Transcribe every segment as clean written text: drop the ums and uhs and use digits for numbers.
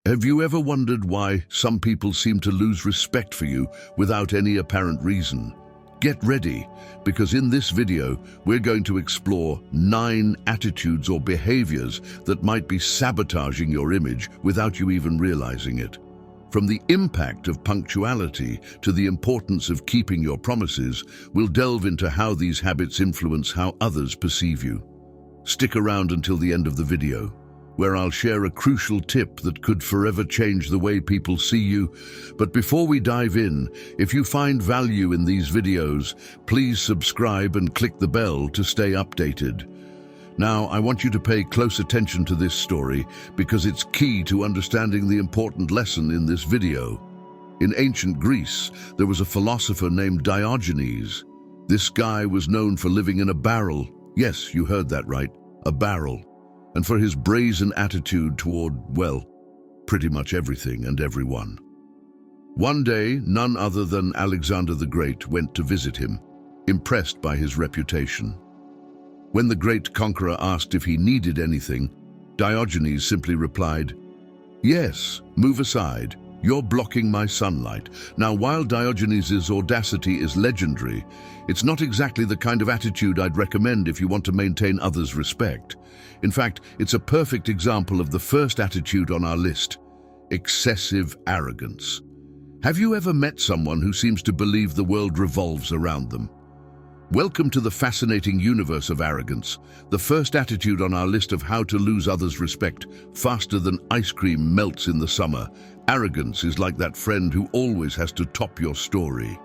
Have you ever wondered why some people seem to lose respect for you without any apparent reason? Get ready, because in this video, we're going to explore 9 attitudes or behaviors that might be sabotaging your image without you even realizing it. From the impact of punctuality to the importance of keeping your promises, we'll delve into how these habits influence how others perceive you. Stick around until the end of the video, where I'll share a crucial tip that could forever change the way people see you. But before we dive in, if you find value in these videos, please subscribe and click the bell to stay updated. Now, I want you to pay close attention to this story because it's key to understanding the important lesson in this video. In ancient Greece, there was a philosopher named Diogenes. This guy was known for living in a barrel. Yes, you heard that right, a barrel. And for his brazen attitude toward, well, pretty much everything and everyone. One day, none other than Alexander the Great went to visit him, impressed by his reputation. When the great conqueror asked if he needed anything, Diogenes simply replied, "Yes, move aside. You're blocking my sunlight." Now, while Diogenes' audacity is legendary, it's not exactly the kind of attitude I'd recommend if you want to maintain others' respect. In fact, it's a perfect example of the first attitude on our list: excessive arrogance. Have you ever met someone who seems to believe the world revolves around them? Welcome to the fascinating universe of arrogance, the first attitude on our list of how to lose others' respect faster than ice cream melts in the summer. Arrogance is like that friend who always has to top your story.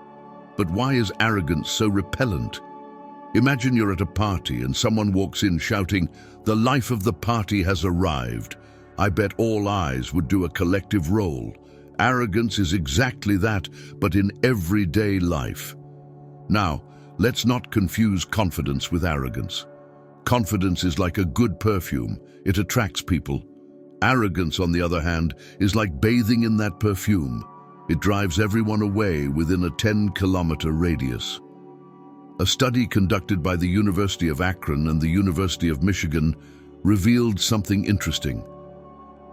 But why is arrogance so repellent? Imagine you're at a party and someone walks in shouting, "The life of the party has arrived." I bet all eyes would do a collective roll. Arrogance is exactly that, but in everyday life. Now, let's not confuse confidence with arrogance. Confidence is like a good perfume. It attracts people. Arrogance, on the other hand, is like bathing in that perfume. It drives everyone away within a 10-kilometer radius. A study conducted by the University of Akron and the University of Michigan revealed something interesting.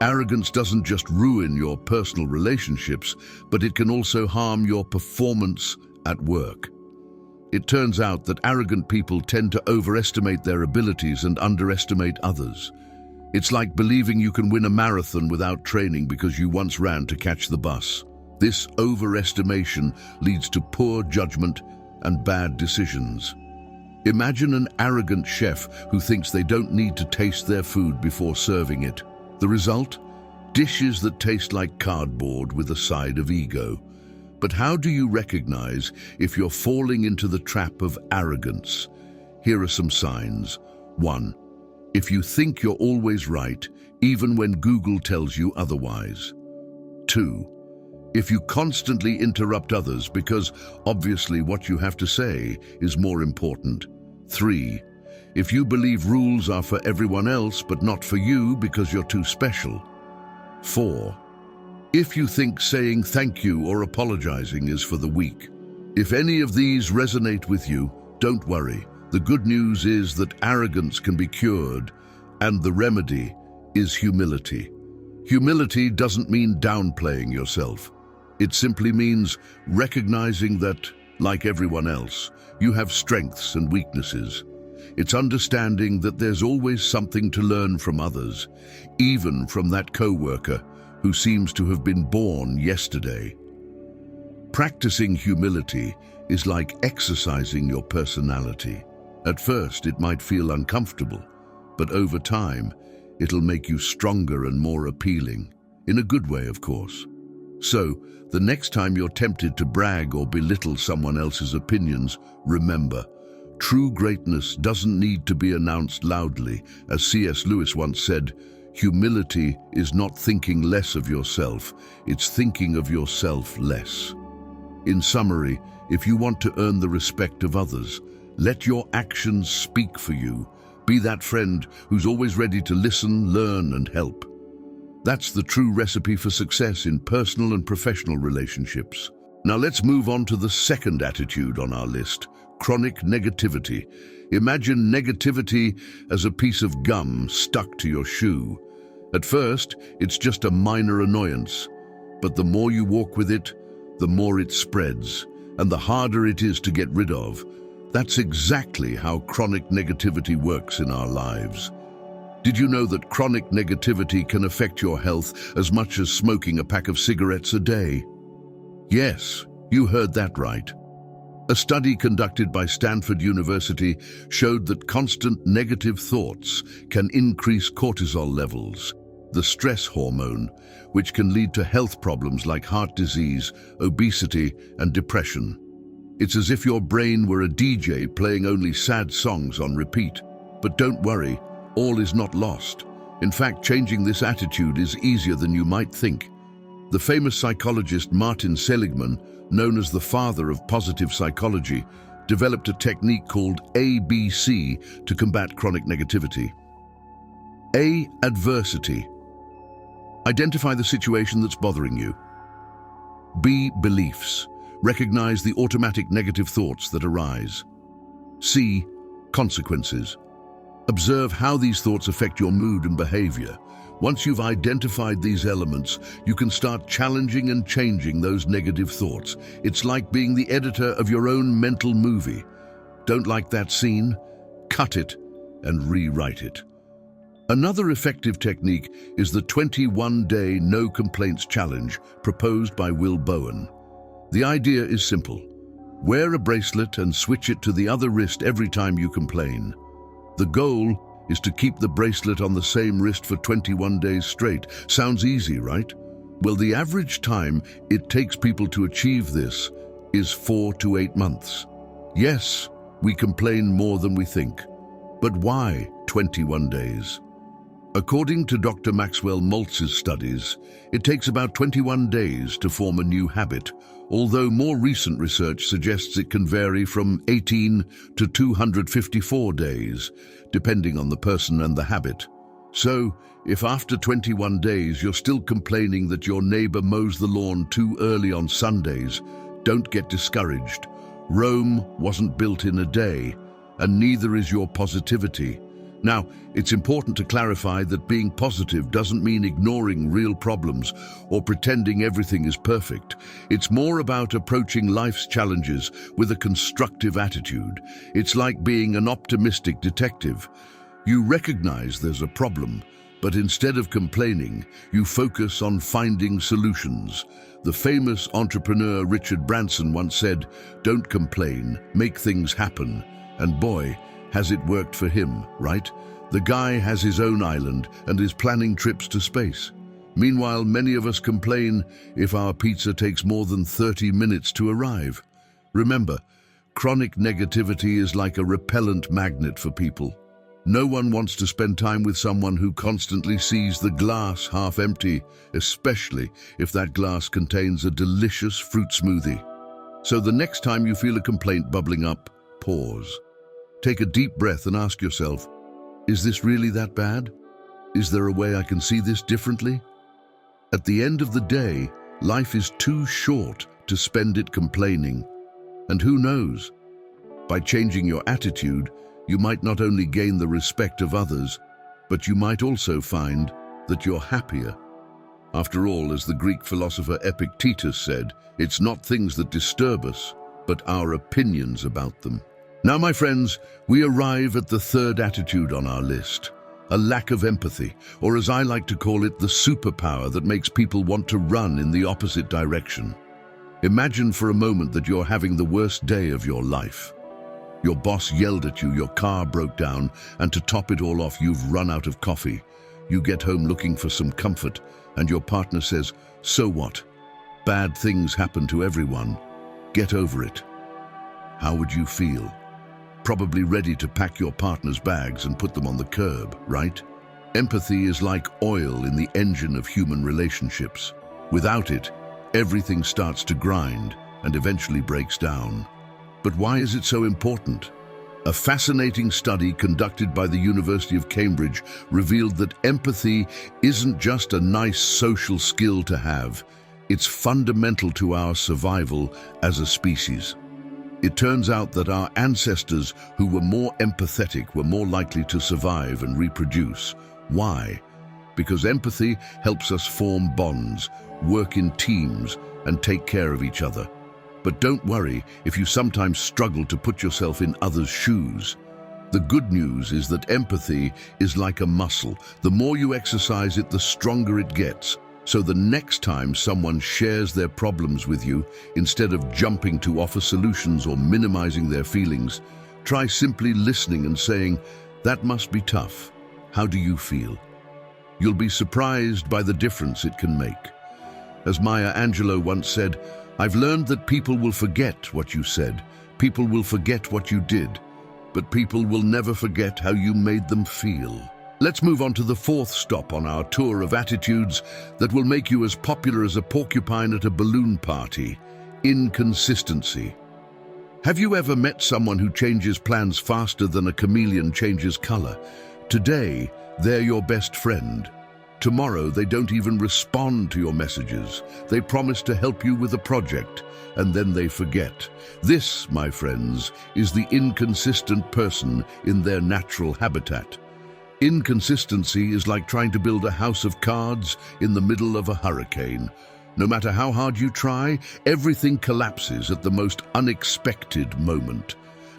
Arrogance doesn't just ruin your personal relationships, but it can also harm your performance at work. It turns out that arrogant people tend to overestimate their abilities and underestimate others. It's like believing you can win a marathon without training because you once ran to catch the bus. This overestimation leads to poor judgment and bad decisions. Imagine an arrogant chef who thinks they don't need to taste their food before serving it. The result? Dishes that taste like cardboard with a side of ego. But how do you recognize if you're falling into the trap of arrogance? Here are some signs. 1. If you think you're always right, even when Google tells you otherwise. 2. If you constantly interrupt others because obviously what you have to say is more important. 3. If you believe rules are for everyone else but not for you because you're too special. 4. If you think saying thank you or apologizing is for the weak. If any of these resonate with you, don't worry. The good news is that arrogance can be cured, and the remedy is humility. Humility doesn't mean downplaying yourself. It simply means recognizing that, like everyone else, you have strengths and weaknesses. It's understanding that there's always something to learn from others, even from that coworker who seems to have been born yesterday. Practicing humility is like exercising your personality. At first, it might feel uncomfortable, but over time, it'll make you stronger and more appealing, in a good way, of course. So, the next time you're tempted to brag or belittle someone else's opinions, remember, true greatness doesn't need to be announced loudly. As C.S. Lewis once said, humility is not thinking less of yourself, it's thinking of yourself less. In summary, if you want to earn the respect of others, let your actions speak for you. Be that friend who's always ready to listen, learn, and help. That's the true recipe for success in personal and professional relationships. Now let's move on to the second attitude on our list: chronic negativity. Imagine negativity as a piece of gum stuck to your shoe. At first, it's just a minor annoyance, but the more you walk with it, the more it spreads, and the harder it is to get rid of. That's exactly how chronic negativity works in our lives. Did you know that chronic negativity can affect your health as much as smoking a pack of cigarettes a day? Yes, you heard that right. A study conducted by Stanford University showed that constant negative thoughts can increase cortisol levels, the stress hormone, which can lead to health problems like heart disease, obesity, and depression. It's as if your brain were a DJ playing only sad songs on repeat. But don't worry, all is not lost. In fact, changing this attitude is easier than you might think. The famous psychologist Martin Seligman, known as the father of positive psychology, developed a technique called ABC to combat chronic negativity. A. Adversity. Identify the situation that's bothering you. B. Beliefs. Recognize the automatic negative thoughts that arise. C. Consequences. Observe how these thoughts affect your mood and behavior. Once you've identified these elements, you can start challenging and changing those negative thoughts. It's like being the editor of your own mental movie. Don't like that scene? Cut it and rewrite it. Another effective technique is the 21-day no complaints challenge proposed by Will Bowen. The idea is simple. Wear a bracelet and switch it to the other wrist every time you complain. The goal is to keep the bracelet on the same wrist for 21 days straight. Sounds easy, right? Well, the average time it takes people to achieve this is 4 to 8 months. Yes, we complain more than we think. But why 21 days? According to Dr. Maxwell Maltz's studies, it takes about 21 days to form a new habit, although more recent research suggests it can vary from 18 to 254 days, depending on the person and the habit. So, if after 21 days you're still complaining that your neighbor mows the lawn too early on Sundays, don't get discouraged. Rome wasn't built in a day, and neither is your positivity. Now, it's important to clarify that being positive doesn't mean ignoring real problems or pretending everything is perfect. It's more about approaching life's challenges with a constructive attitude. It's like being an optimistic detective. You recognize there's a problem, but instead of complaining, you focus on finding solutions. The famous entrepreneur Richard Branson once said, "Don't complain, make things happen." And boy, has it worked for him, right? The guy has his own island and is planning trips to space. Meanwhile, many of us complain if our pizza takes more than 30 minutes to arrive. Remember, chronic negativity is like a repellent magnet for people. No one wants to spend time with someone who constantly sees the glass half empty, especially if that glass contains a delicious fruit smoothie. So the next time you feel a complaint bubbling up, pause. Take a deep breath and ask yourself, is this really that bad? Is there a way I can see this differently? At the end of the day, life is too short to spend it complaining. And who knows? By changing your attitude, you might not only gain the respect of others, but you might also find that you're happier. After all, as the Greek philosopher Epictetus said, it's not things that disturb us, but our opinions about them. Now, my friends, we arrive at the third attitude on our list, a lack of empathy, or as I like to call it, the superpower that makes people want to run in the opposite direction. Imagine for a moment that you're having the worst day of your life. Your boss yelled at you, your car broke down, and to top it all off, you've run out of coffee. You get home looking for some comfort, and your partner says, "So what? Bad things happen to everyone. Get over it." How would you feel? Probably ready to pack your partner's bags and put them on the curb, right? Empathy is like oil in the engine of human relationships. Without it, everything starts to grind and eventually breaks down. But why is it so important? A fascinating study conducted by the University of Cambridge revealed that empathy isn't just a nice social skill to have, it's fundamental to our survival as a species. It turns out that our ancestors who were more empathetic were more likely to survive and reproduce. Why? because empathy helps us form bonds, work in teams, and take care of each other. But don't worry if you sometimes struggle to put yourself in others' shoes. The good news is that empathy is like a muscle. The more you exercise it, the stronger it gets. So the next time someone shares their problems with you, instead of jumping to offer solutions or minimizing their feelings, try simply listening and saying, "That must be tough. How do you feel?" You'll be surprised by the difference it can make. As Maya Angelou once said, "I've learned that people will forget what you said, people will forget what you did, but people will never forget how you made them feel." Let's move on to the fourth stop on our tour of attitudes that will make you as popular as a porcupine at a balloon party: inconsistency. Have you ever met someone who changes plans faster than a chameleon changes color? Today, they're your best friend. Tomorrow, they don't even respond to your messages. They promise to help you with a project, and then they forget. This, my friends, is the inconsistent person in their natural habitat. Inconsistency is like trying to build a house of cards in the middle of a hurricane. No matter how hard you try, everything collapses at the most unexpected moment.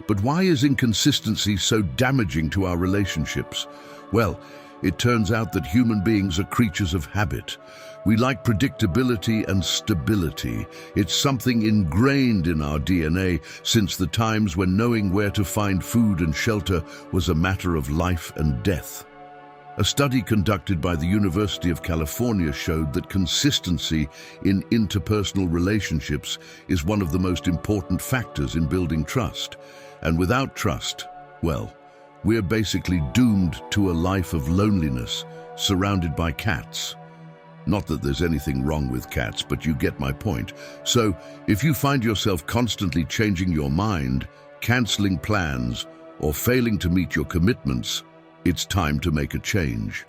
But why is inconsistency so damaging to our relationships? Well, it turns out that human beings are creatures of habit. We like predictability and stability. It's something ingrained in our DNA since the times when knowing where to find food and shelter was a matter of life and death. A study conducted by the University of California showed that consistency in interpersonal relationships is one of the most important factors in building trust. And without trust, well, we're basically doomed to a life of loneliness, surrounded by cats. Not that there's anything wrong with cats, but you get my point. So, if you find yourself constantly changing your mind, canceling plans, or failing to meet your commitments, it's time to make a change.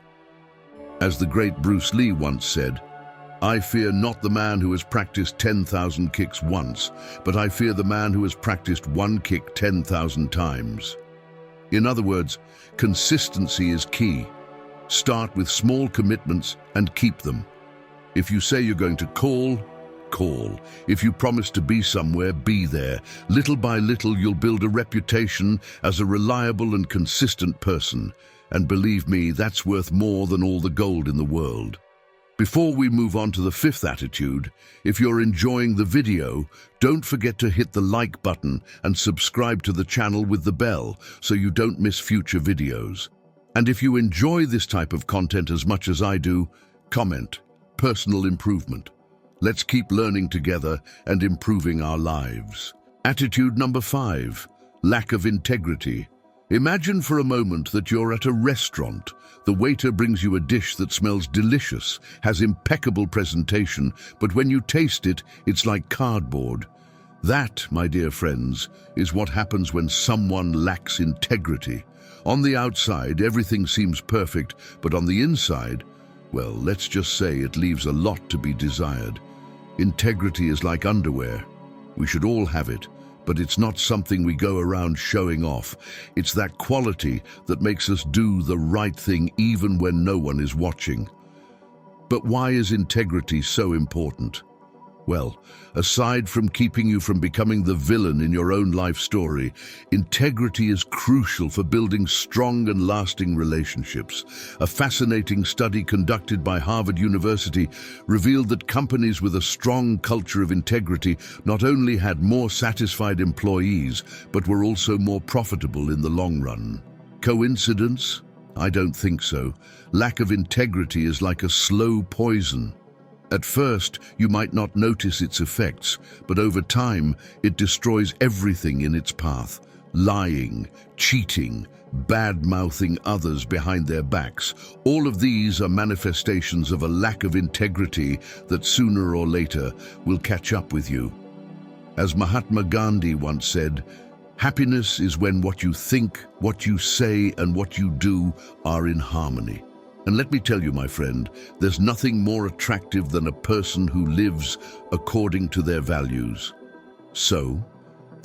As the great Bruce Lee once said, "I fear not the man who has practiced 10,000 kicks once, but I fear the man who has practiced one kick 10,000 times." In other words, consistency is key. Start with small commitments and keep them. If you say you're going to call, call. If you promise to be somewhere, be there. Little by little, you'll build a reputation as a reliable and consistent person. And believe me, that's worth more than all the gold in the world. Before we move on to the fifth attitude, if you're enjoying the video, don't forget to hit the like button and subscribe to the channel with the bell so you don't miss future videos. And if you enjoy this type of content as much as I do, comment, personal improvement. Let's keep learning together and improving our lives. Attitude number 5, lack of integrity. Imagine for a moment that you're at a restaurant. The waiter brings you a dish that smells delicious, has impeccable presentation, but when you taste it, it's like cardboard. That, my dear friends, is what happens when someone lacks integrity. On the outside, everything seems perfect, but on the inside, well, let's just say it leaves a lot to be desired. Integrity is like underwear. We should all have it, but it's not something we go around showing off. It's that quality that makes us do the right thing even when no one is watching. But why is integrity so important? Well, aside from keeping you from becoming the villain in your own life story, integrity is crucial for building strong and lasting relationships. A fascinating study conducted by Harvard University revealed that companies with a strong culture of integrity not only had more satisfied employees, but were also more profitable in the long run. Coincidence? I don't think so. Lack of integrity is like a slow poison. At first, you might not notice its effects, but over time, it destroys everything in its path. Lying, cheating, bad-mouthing others behind their backs. All of these are manifestations of a lack of integrity that sooner or later will catch up with you. As Mahatma Gandhi once said, "Happiness is when what you think, what you say, and what you do are in harmony." And let me tell you, my friend, there's nothing more attractive than a person who lives according to their values. So,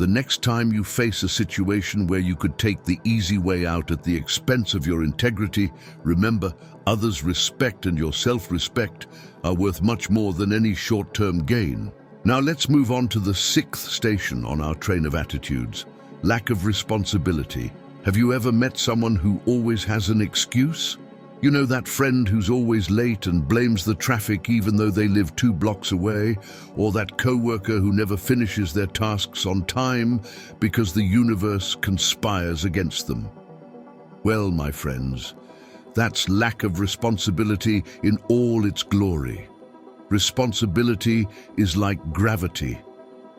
The next time you face a situation where you could take the easy way out at the expense of your integrity, remember, others' respect and your self-respect are worth much more than any short-term gain. Now let's move on to the sixth station on our train of attitudes: lack of responsibility. Have you ever met someone who always has an excuse? You know, that friend who's always late and blames the traffic even though they live 2 blocks away, or that coworker who never finishes their tasks on time because the universe conspires against them. Well, my friends, that's lack of responsibility in all its glory. Responsibility is like gravity.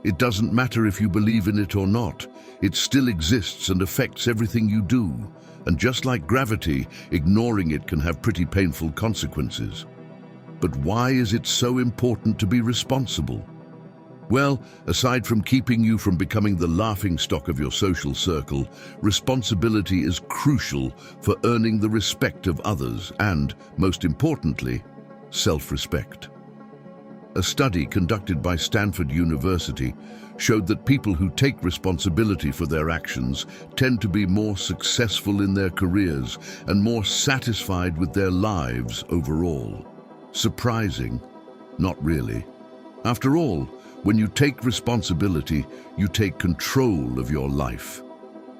It doesn't matter if you believe in it or not. It still exists and affects everything you do. And just like gravity, ignoring it can have pretty painful consequences. But why is it so important to be responsible? Well, aside from keeping you from becoming the laughingstock of your social circle, responsibility is crucial for earning the respect of others and, most importantly, self-respect. A study conducted by Stanford University showed that people who take responsibility for their actions tend to be more successful in their careers and more satisfied with their lives overall. Surprising? Not really. After all, when you take responsibility, you take control of your life.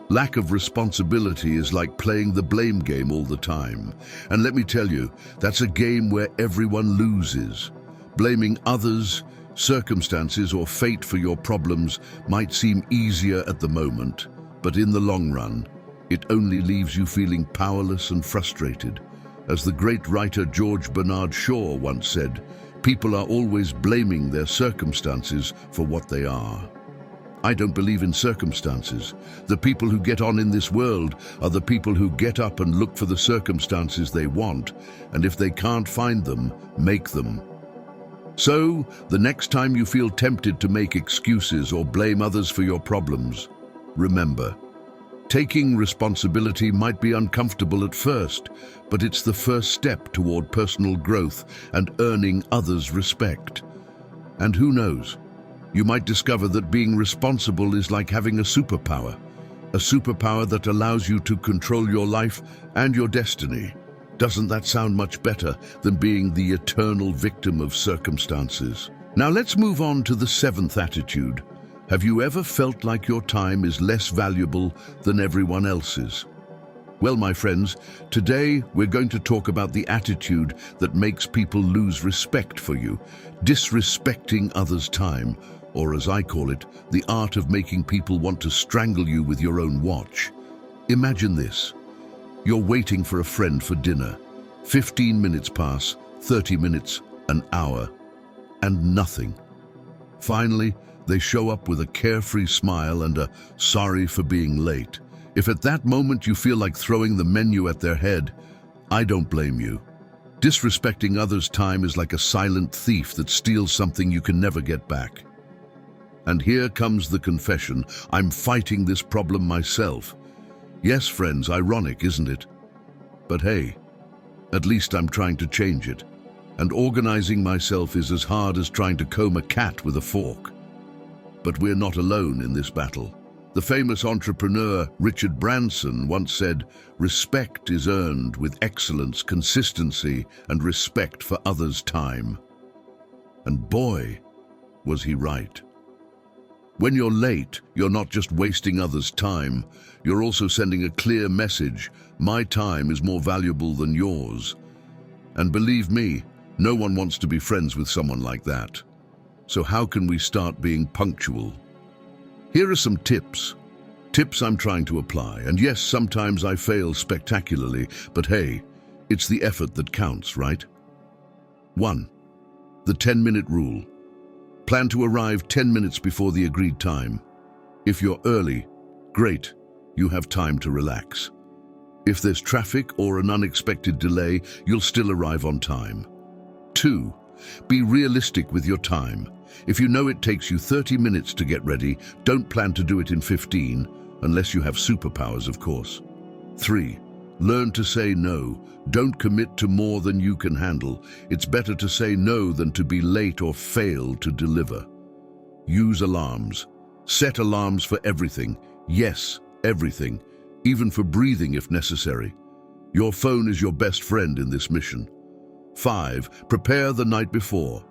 Lack of responsibility is like playing the blame game all the time. And let me tell you, that's a game where everyone loses. Blaming others, circumstances, or fate for your problems might seem easier at the moment, but in the long run, it only leaves you feeling powerless and frustrated. As the great writer George Bernard Shaw once said, people are always blaming their circumstances for what they are. I don't believe in circumstances. The people who get on in this world are the people who get up and look for the circumstances they want, and if they can't find them, make them. So, the next time you feel tempted to make excuses or blame others for your problems, remember, taking responsibility might be uncomfortable at first, but it's the first step toward personal growth and earning others' respect. And who knows, you might discover that being responsible is like having a superpower that allows you to control your life and your destiny. Doesn't that sound much better than being the eternal victim of circumstances? Now let's move on to the seventh attitude. Have you ever felt like your time is less valuable than everyone else's? Well, my friends, today we're going to talk about the attitude that makes people lose respect for you, disrespecting others' time, or as I call it, the art of making people want to strangle you with your own watch. Imagine this. You're waiting for a friend for dinner. 15 minutes pass, 30 minutes, an hour, and nothing. Finally, they show up with a carefree smile and a "sorry for being late." If at that moment you feel like throwing the menu at their head, I don't blame you. Disrespecting others' time is like a silent thief that steals something you can never get back. And here comes the confession. I'm fighting this problem myself. Yes, friends, ironic, isn't it? But hey, at least I'm trying to change it. And organizing myself is as hard as trying to comb a cat with a fork. But we're not alone in this battle. The famous entrepreneur Richard Branson once said, "Respect is earned with excellence, consistency, and respect for others' time." And boy, was he right. When you're late, you're not just wasting others' time, you're also sending a clear message: my time is more valuable than yours. And believe me, no one wants to be friends with someone like that. So how can we start being punctual? Here are some tips. Tips I'm trying to apply, and yes, sometimes I fail spectacularly, but hey, it's the effort that counts, right? 1. The 10-minute rule. Plan to arrive 10 minutes before the agreed time. If you're early, great, you have time to relax. If there's traffic or an unexpected delay, you'll still arrive on time. 2. Be realistic with your time. If you know it takes you 30 minutes to get ready, don't plan to do it in 15, unless you have superpowers, of course. 3. Learn to say no. Don't commit to more than you can handle. It's better to say no than to be late or fail to deliver. Use alarms. Set alarms for everything. Yes, everything. Even for breathing if necessary. Your phone is your best friend in this mission. 5. Prepare the night before.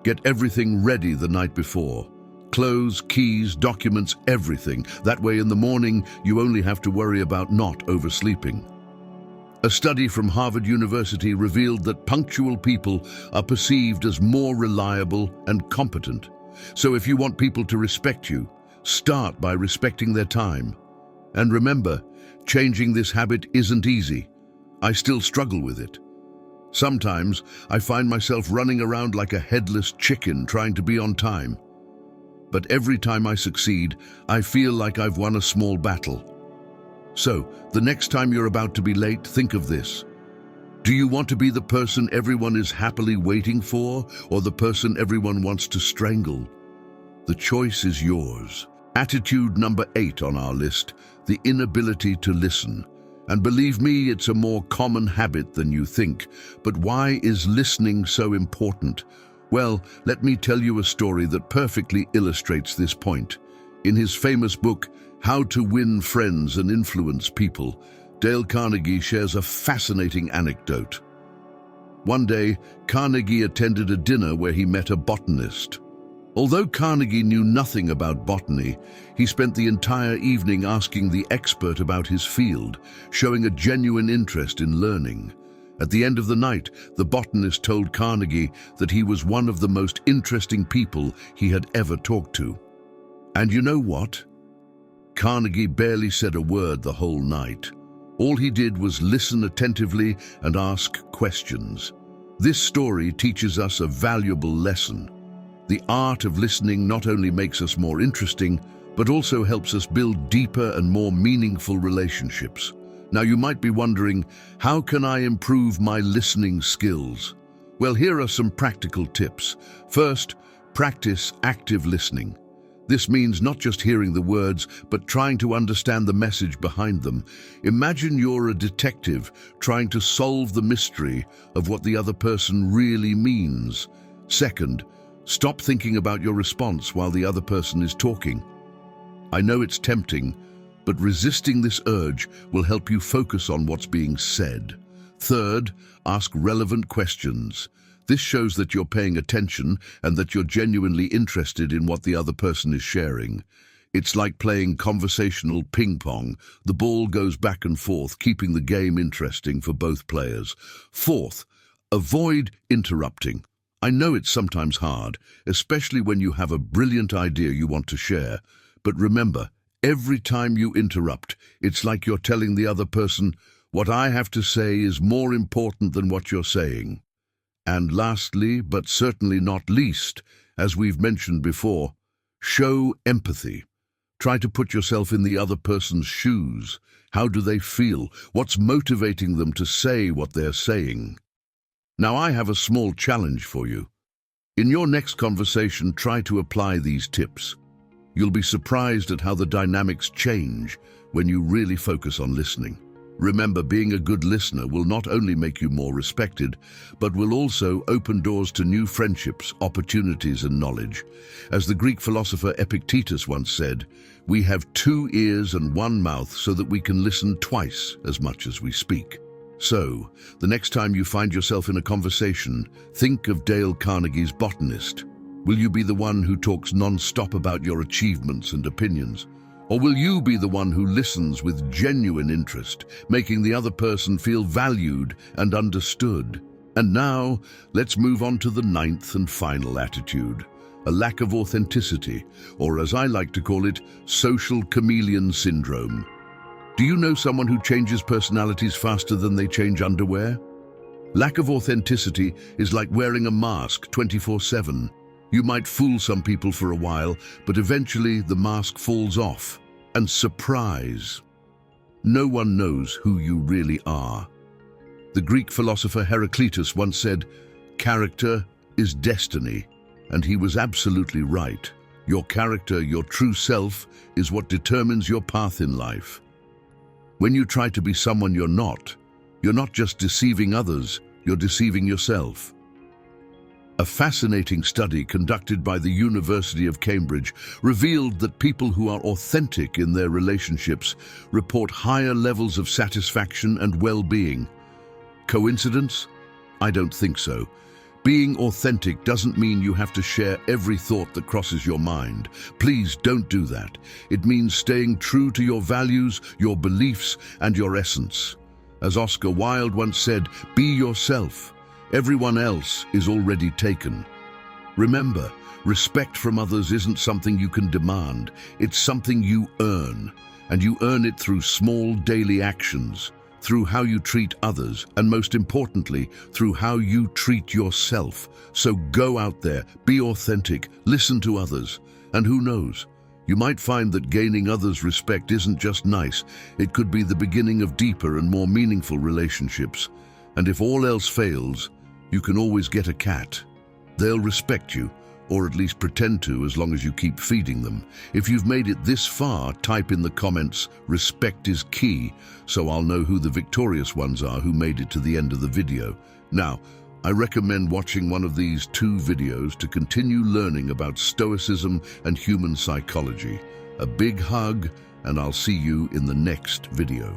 Get everything ready the night before. Clothes, keys, documents, everything. That way in the morning, you only have to worry about not oversleeping. A study from Harvard University revealed that punctual people are perceived as more reliable and competent. So if you want people to respect you, start by respecting their time. And remember, changing this habit isn't easy. I still struggle with it. Sometimes I find myself running around like a headless chicken trying to be on time. But every time I succeed, I feel like I've won a small battle. So, the next time you're about to be late, think of this. Do you want to be the person everyone is happily waiting for, or the person everyone wants to strangle? The choice is yours. Attitude number 8 on our list, the inability to listen. And believe me, it's a more common habit than you think. But why is listening so important? Well, let me tell you a story that perfectly illustrates this point. In his famous book, How to Win Friends and Influence People, Dale Carnegie shares a fascinating anecdote. One day, Carnegie attended a dinner where he met a botanist. Although Carnegie knew nothing about botany, he spent the entire evening asking the expert about his field, showing a genuine interest in learning. At the end of the night, the botanist told Carnegie that he was one of the most interesting people he had ever talked to. And you know what? Carnegie barely said a word the whole night. All he did was listen attentively and ask questions. This story teaches us a valuable lesson. The art of listening not only makes us more interesting, but also helps us build deeper and more meaningful relationships. Now you might be wondering, how can I improve my listening skills? Well, here are some practical tips. First, practice active listening. This means not just hearing the words, but trying to understand the message behind them. Imagine you're a detective trying to solve the mystery of what the other person really means. Second, stop thinking about your response while the other person is talking. I know it's tempting, but resisting this urge will help you focus on what's being said. Third, ask relevant questions. This shows that you're paying attention and that you're genuinely interested in what the other person is sharing. It's like playing conversational ping pong. The ball goes back and forth, keeping the game interesting for both players. Fourth, avoid interrupting. I know it's sometimes hard, especially when you have a brilliant idea you want to share. But remember, every time you interrupt, it's like you're telling the other person, what I have to say is more important than what you're saying. And lastly, but certainly not least, as we've mentioned before, show empathy. Try to put yourself in the other person's shoes. How do they feel? What's motivating them to say what they're saying? Now I have a small challenge for you. In your next conversation, try to apply these tips. You'll be surprised at how the dynamics change when you really focus on listening. Remember, being a good listener will not only make you more respected, but will also open doors to new friendships, opportunities, and knowledge. As the Greek philosopher Epictetus once said, we have 2 ears and 1 mouth so that we can listen twice as much as we speak. So, the next time you find yourself in a conversation, think of Dale Carnegie's botanist. Will you be the one who talks non-stop about your achievements and opinions? Or will you be the one who listens with genuine interest, making the other person feel valued and understood? And now, let's move on to the 9th and final attitude, a lack of authenticity, or as I like to call it, social chameleon syndrome. Do you know someone who changes personalities faster than they change underwear? Lack of authenticity is like wearing a mask 24/7. You might fool some people for a while, but eventually the mask falls off. And surprise! No one knows who you really are. The Greek philosopher Heraclitus once said, "Character is destiny," and he was absolutely right. Your character, your true self, is what determines your path in life. When you try to be someone you're not just deceiving others, you're deceiving yourself. A fascinating study conducted by the University of Cambridge revealed that people who are authentic in their relationships report higher levels of satisfaction and well-being. Coincidence? I don't think so. Being authentic doesn't mean you have to share every thought that crosses your mind. Please don't do that. It means staying true to your values, your beliefs, and your essence. As Oscar Wilde once said, be yourself. Everyone else is already taken. Remember, respect from others isn't something you can demand. It's something you earn. And you earn it through small daily actions, through how you treat others, and most importantly, through how you treat yourself. So go out there, be authentic, listen to others, and who knows, you might find that gaining others' respect isn't just nice, it could be the beginning of deeper and more meaningful relationships. And if all else fails, you can always get a cat. They'll respect you, or at least pretend to, as long as you keep feeding them. If you've made it this far, type in the comments, respect is key, so I'll know who the victorious ones are who made it to the end of the video. Now, I recommend watching one of these 2 videos to continue learning about Stoicism and human psychology. A big hug, and I'll see you in the next video.